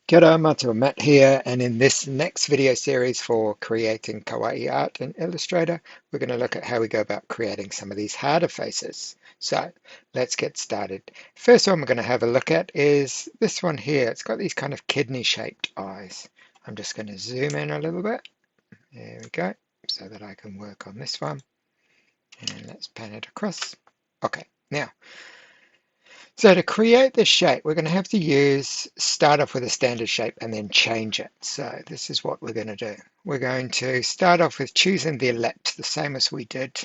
Kia ora, Matt here, and in this next video series for creating Kawaii art in Illustrator, we're going to look at how we go about creating some of these harder faces. So let's get started. First one we're going to have a look at is this one here. It's got these kind of kidney-shaped eyes. I'm just going to zoom in a little bit. There we go, so that I can work on this one. And let's pan it across. Okay, now, so to create this shape, we're going to have to start off with a standard shape and then change it. So this is what we're going to do. We're going to start off with choosing the ellipse, the same as we did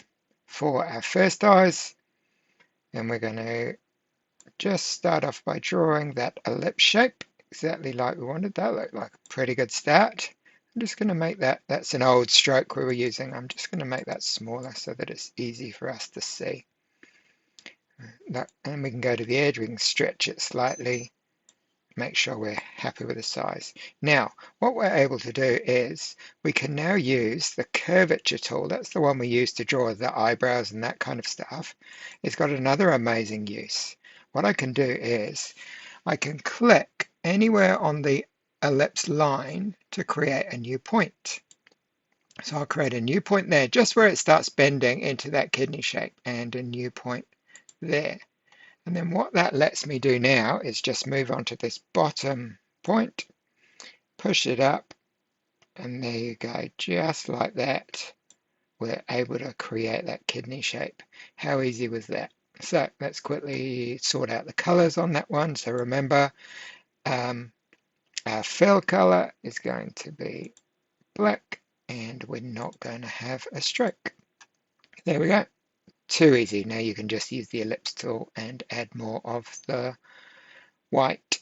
for our first eyes. And we're going to just start off by drawing that ellipse shape, exactly like we wanted. That looked like a pretty good start. I'm just going to make that's an old stroke we were using. I'm just going to make that smaller so that it's easy for us to see. And we can go to the edge, we can stretch it slightly, make sure we're happy with the size. Now, what we're able to do is we can now use the curvature tool. That's the one we use to draw the eyebrows and that kind of stuff. It's got another amazing use. What I can do is I can click anywhere on the ellipse line to create a new point. So I'll create a new point there, just where it starts bending into that kidney shape, and a new point there. And then what that lets me do now is just move on to this bottom point, push it up, and there you go, just like that. We're able to create that kidney shape. How easy was that? So let's quickly sort out the colors on that one. So remember, our fill color is going to be black, and we're not going to have a stroke. There we go. Too easy. Now you can just use the ellipse tool and add more of the white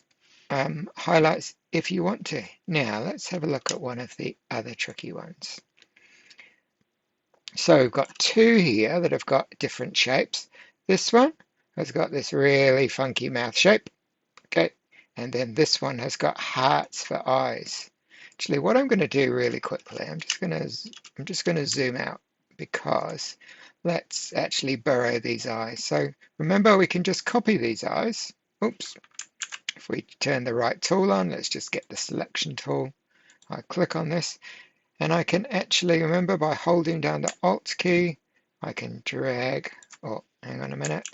highlights if you want to. Now let's have a look at one of the other tricky ones. So we've got two here that have got different shapes. This one has got this really funky mouth shape, okay, and then this one has got hearts for eyes. Actually, what I'm going to do really quickly, I'm just going to zoom out, because let's actually burrow these eyes. So remember, we can just copy these eyes. Oops. If we turn the right tool on, let's just get the selection tool. I click on this, and I can actually, remember, by holding down the Alt key, I can drag, oh, hang on a minute.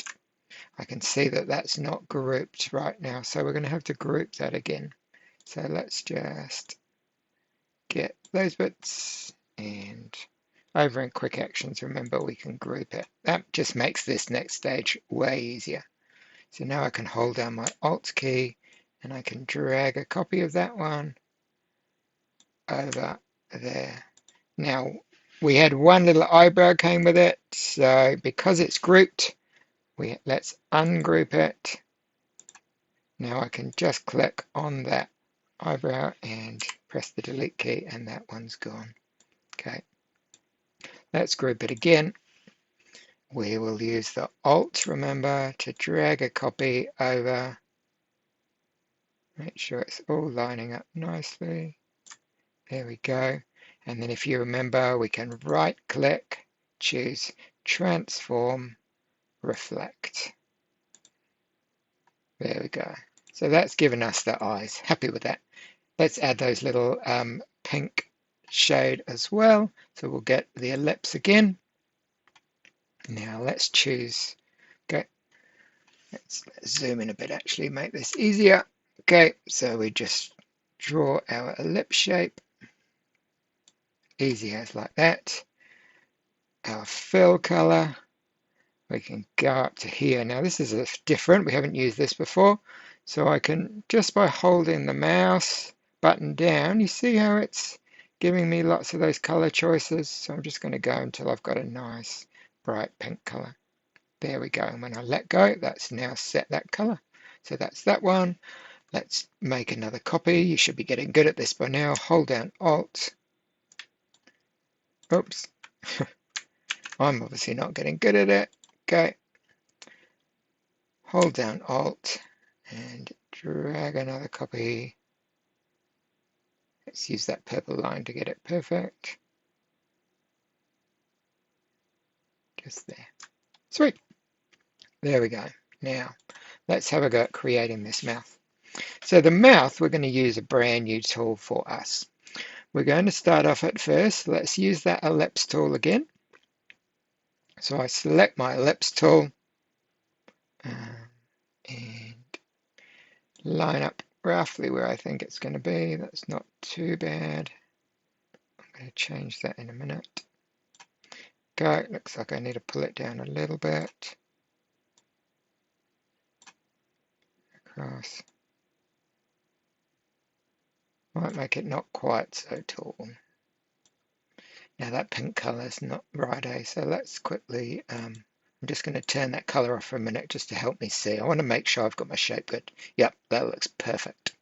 I can see that that's not grouped right now, so we're going to have to group that again. So let's just get those bits, and over in quick actions, remember, we can group it. That just makes this next stage way easier. So now I can hold down my Alt key, and I can drag a copy of that one over there. Now, we had one little eyebrow came with it, so because it's grouped, let's ungroup it. Now I can just click on that eyebrow and press the delete key, and that one's gone. Okay, let's group it again. We will use the Alt, remember, to drag a copy over. Make sure it's all lining up nicely. There we go. And then if you remember, we can right click, choose Transform, Reflect. There we go. So that's given us the eyes. Happy with that. Let's add those little pink shade as well. So we'll get the ellipse again. Now let's choose, okay, let's zoom in a bit, actually make this easier. Okay, so we just draw our ellipse shape. Easy as like that. Our fill color, we can go up to here. Now this is different, we haven't used this before. So I can, just by holding the mouse button down, you see how it's giving me lots of those color choices. So I'm just going to go until I've got a nice bright pink color. There we go. And when I let go, that's now set that color. So that's that one. Let's make another copy. You should be getting good at this by now. Hold down Alt. Oops. I'm obviously not getting good at it. Okay. Hold down Alt and drag another copy. Let's use that purple line to get it perfect. Just there. Sweet. There we go. Now, let's have a go at creating this mouth. So the mouth, we're going to use a brand new tool for us. We're going to start off at first. Let's use that ellipse tool again. So I select my ellipse tool and line up roughly where I think it's going to be. That's not too bad. I'm going to change that in a minute. Go. Looks like I need to pull it down a little bit. Across. Might make it not quite so tall. Now that pink color is not right, eh? So let's quickly, I'm just going to turn that color off for a minute just to help me see. I want to make sure I've got my shape good. Yep, that looks perfect.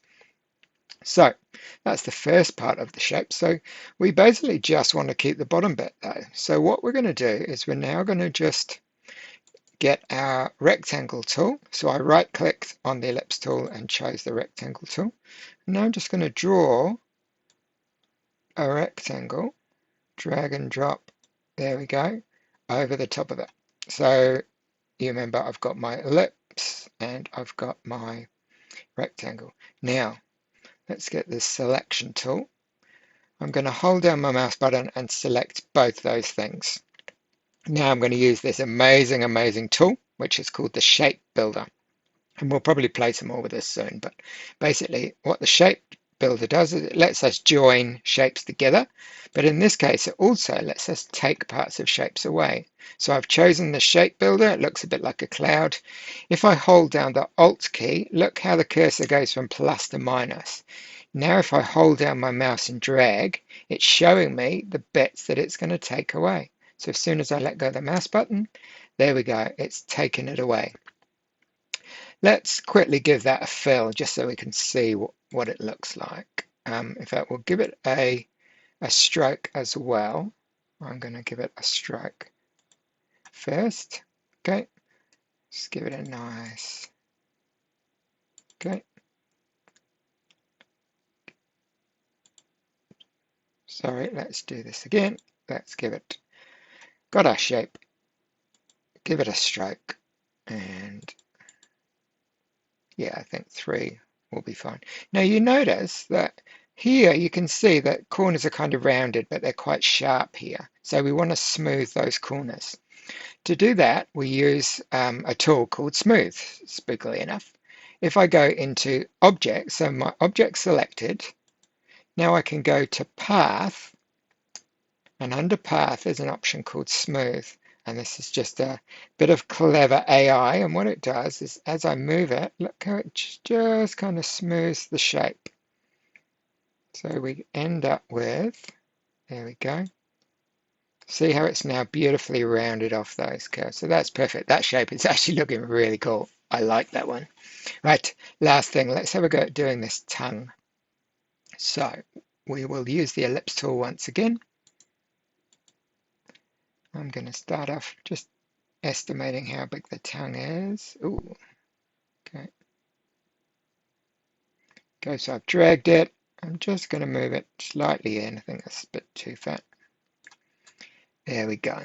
So that's the first part of the shape. So we basically just want to keep the bottom bit though. So what we're going to do is we're now going to just get our rectangle tool. So I right clicked on the ellipse tool and chose the rectangle tool. And now I'm just going to draw a rectangle, drag and drop, there we go, over the top of it. So you remember I've got my ellipse and I've got my rectangle. Now let's get this selection tool. I'm going to hold down my mouse button and select both those things. Now I'm going to use this amazing tool, which is called the Shape Builder. And we'll probably play some more with this soon. But basically what the Shape Builder does is it lets us join shapes together. But in this case, it also lets us take parts of shapes away. So I've chosen the Shape Builder. It looks a bit like a cloud. If I hold down the Alt key, look how the cursor goes from plus to minus. Now if I hold down my mouse and drag, it's showing me the bits that it's going to take away. So as soon as I let go of the mouse button, there we go, it's taken it away. Let's quickly give that a fill just so we can see what it looks like. In fact, we'll give it a stroke as well. I'm going to give it a stroke first. Okay, just give it a nice, okay. Sorry, let's do this again. Let's give it, got our shape, give it a stroke, and yeah, I think 3 will be fine. Now you notice that here you can see that corners are kind of rounded, but they're quite sharp here. So we want to smooth those corners. To do that, we use a tool called Smooth, spookily enough. If I go into Object, so my object selected, now I can go to Path, and under Path there's an option called Smooth. And this is just a bit of clever AI. And what it does is as I move it, look how it just kind of smooths the shape. So we end up with, there we go. See how it's now beautifully rounded off those curves. So that's perfect. That shape is actually looking really cool. I like that one. Right, last thing, let's have a go at doing this tongue. So we will use the ellipse tool once again. I'm going to start off just estimating how big the tongue is. Ooh, okay. Okay, so I've dragged it. I'm just going to move it slightly in. I think that's a bit too fat. There we go.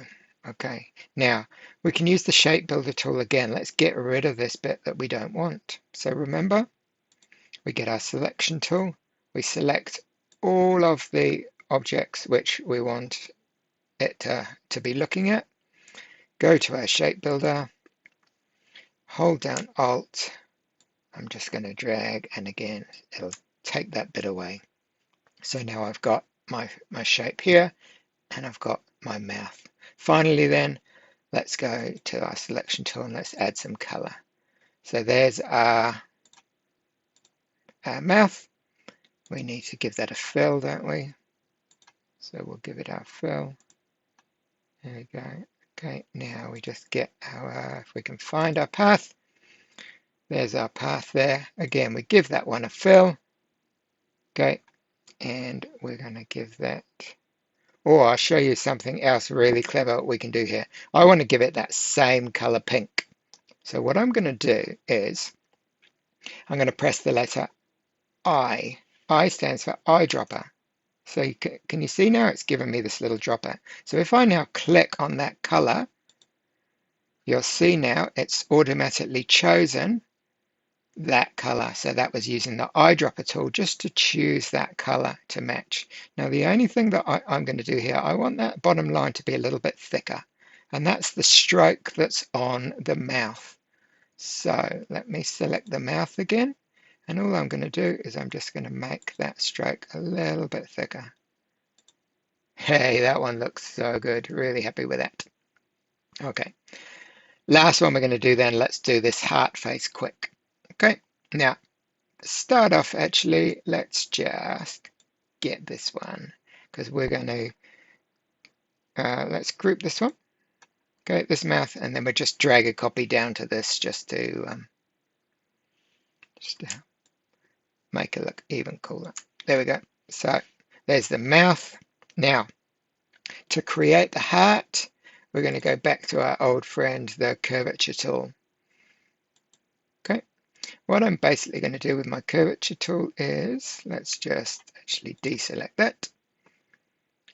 Okay, now we can use the Shape Builder tool again. Let's get rid of this bit that we don't want. So remember, we get our selection tool. We select all of the objects which we want it to be looking at. Go to our Shape Builder, hold down Alt. I'm just going to drag, and again, it'll take that bit away. So now I've got my shape here, and I've got my mouth. Finally then, let's go to our selection tool and let's add some color. So there's our mouth. We need to give that a fill, don't we? So we'll give it our fill. There we go. Okay, now we just get our, if we can find our path, there's our path there. Again, we give that one a fill. Okay, and we're going to give that, or I'll show you something else really clever we can do here. I want to give it that same color pink. So what I'm going to do is I'm going to press the letter I. I stands for eyedropper. So can you see now it's given me this little dropper. So if I now click on that color, you'll see now it's automatically chosen that color. So that was using the eyedropper tool just to choose that color to match. Now the only thing that I'm going to do here, I want that bottom line to be a little bit thicker, and that's the stroke that's on the mouth. So let me select the mouth again, and all I'm going to do is I'm just going to make that stroke a little bit thicker. Hey, that one looks so good. Really happy with that. Okay, last one we're going to do then, let's do this heart face quick. Okay, now start off, actually, let's just get this one, because we're going to, let's group this one. Okay, this mouth, and then we'll just drag a copy down to this just to make it look even cooler. There we go. So there's the mouth. Now, to create the heart, we're going to go back to our old friend, the curvature tool. Okay, what I'm basically going to do with my curvature tool is, let's just actually deselect that.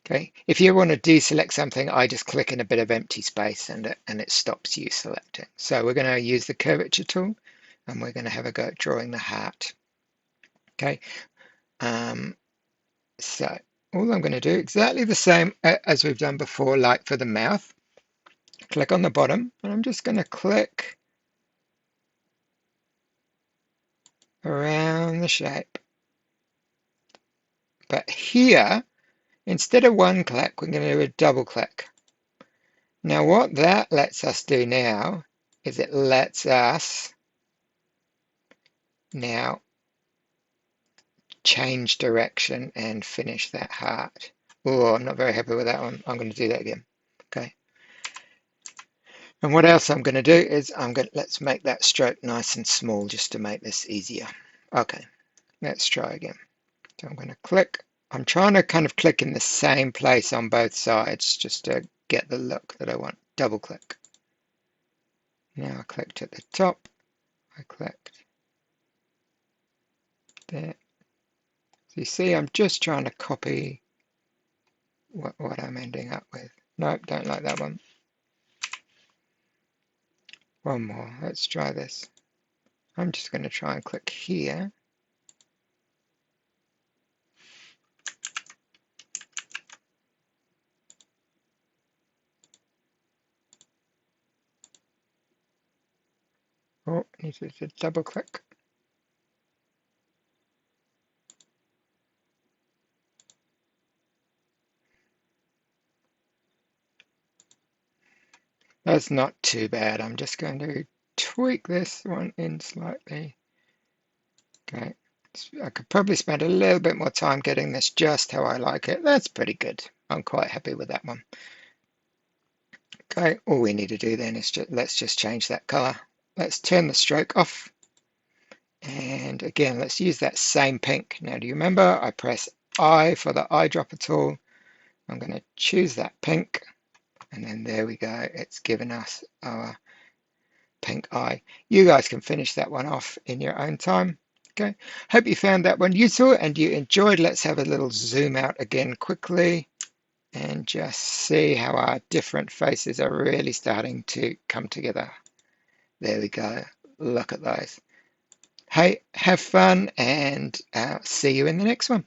Okay, if you want to deselect something, I just click in a bit of empty space and it stops you selecting. So we're going to use the curvature tool, and we're going to have a go at drawing the heart. Okay, so all I'm going to do, exactly the same as we've done before, like for the mouth. Click on the bottom, and I'm just going to click around the shape. But here, instead of one click, we're going to do a double click. Now what that lets us do now is it lets us now change direction and finish that heart. Oh, I'm not very happy with that one. I'm going to do that again. Okay. And what else I'm going to do is let's make that stroke nice and small just to make this easier. Okay, let's try again. So I'm going to click. I'm trying to kind of click in the same place on both sides just to get the look that I want. Double click. Now I clicked at the top. I clicked there. So you see, I'm just trying to copy what I'm ending up with. Nope, don't like that one. One more. Let's try this. I'm just going to try and click here. Oh, need to double click. That's not too bad. I'm just going to tweak this one in slightly. Okay. I could probably spend a little bit more time getting this just how I like it. That's pretty good. I'm quite happy with that one. Okay, all we need to do then is let's just change that color. Let's turn the stroke off. And again, let's use that same pink. Now, do you remember I press I for the eyedropper tool? I'm going to choose that pink. And then there we go. It's given us our pink eye. You guys can finish that one off in your own time. Okay, hope you found that one useful and you enjoyed. Let's have a little zoom out again quickly and just see how our different faces are really starting to come together. There we go. Look at those. Hey, have fun and see you in the next one.